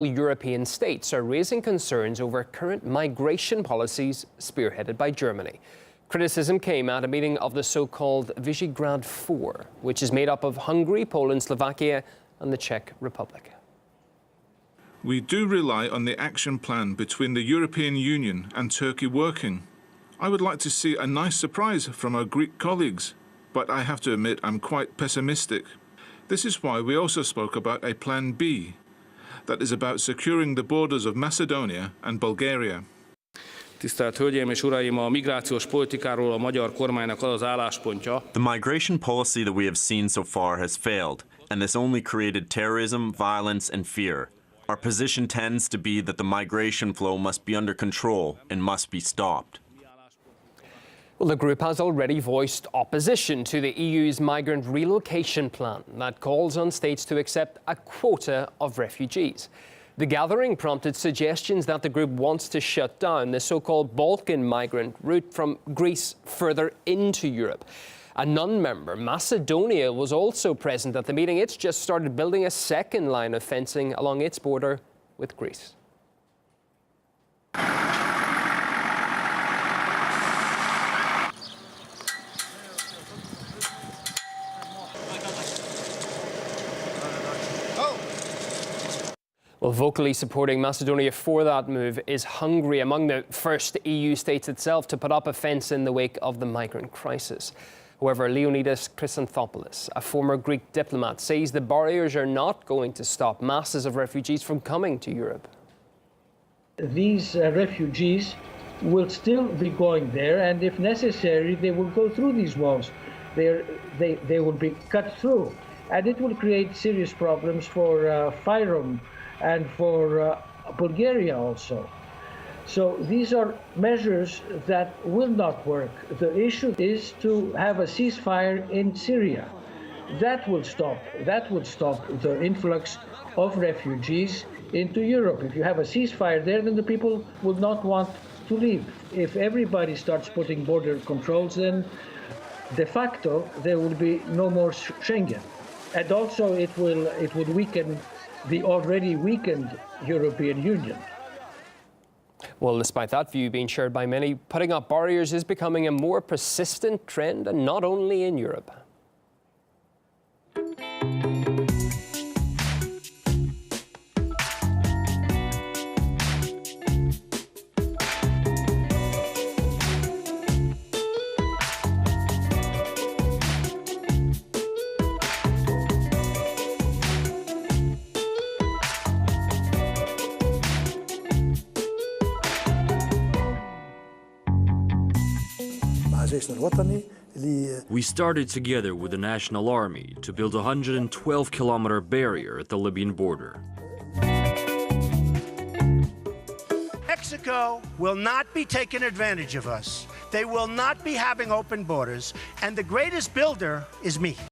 European states are raising concerns over current migration policies spearheaded by Germany. Criticism came at a meeting of the so-called Visegrad Four, which is made up of Hungary, Poland, Slovakia and the Czech Republic. We do rely on the action plan between the European Union and Turkey working. I would like to see a nice surprise from our Greek colleagues, but I have to admit I'm quite pessimistic. This is why we also spoke about a plan B, that is about securing the borders of Macedonia and Bulgaria. Tisztelt Hölgyeim és Uraim, a migrációs politikáról a magyar kormánynak az az álláspontja. The migration policy that we have seen so far has failed, and this only created terrorism, violence, and fear. Our position tends to be that the migration flow must be under control and must be stopped. Well, the group has already voiced opposition to the EU's migrant relocation plan that calls on states to accept a quota of refugees. The gathering prompted suggestions that the group wants to shut down the so-called Balkan migrant route from Greece further into Europe. A non-member, Macedonia, was also present at the meeting. It's just started building a second line of fencing along its border with Greece. Well, vocally supporting Macedonia for that move is Hungary, among the first EU states itself to put up a fence in the wake of the migrant crisis. However, Leonidas Chrysanthopoulos, a former Greek diplomat, says the barriers are not going to stop masses of refugees from coming to Europe. These refugees will still be going there, and if necessary, they will go through these walls. They will be cut through, and it will create serious problems for Fyrom and for Bulgaria also. So these are measures that will not work. The issue is to have a ceasefire in Syria. That will stop the influx of refugees into Europe. If you have a ceasefire there, then the people will not want to leave. If everybody starts putting border controls, then de facto there will be no more Schengen. And also it would weaken the already weakened European Union. Well, despite that view being shared by many, putting up barriers is becoming a more persistent trend, and not only in Europe. We started together with the National Army to build a 112-kilometer barrier at the Libyan border. Mexico will not be taking advantage of us. They will not be having open borders, and the greatest builder is me.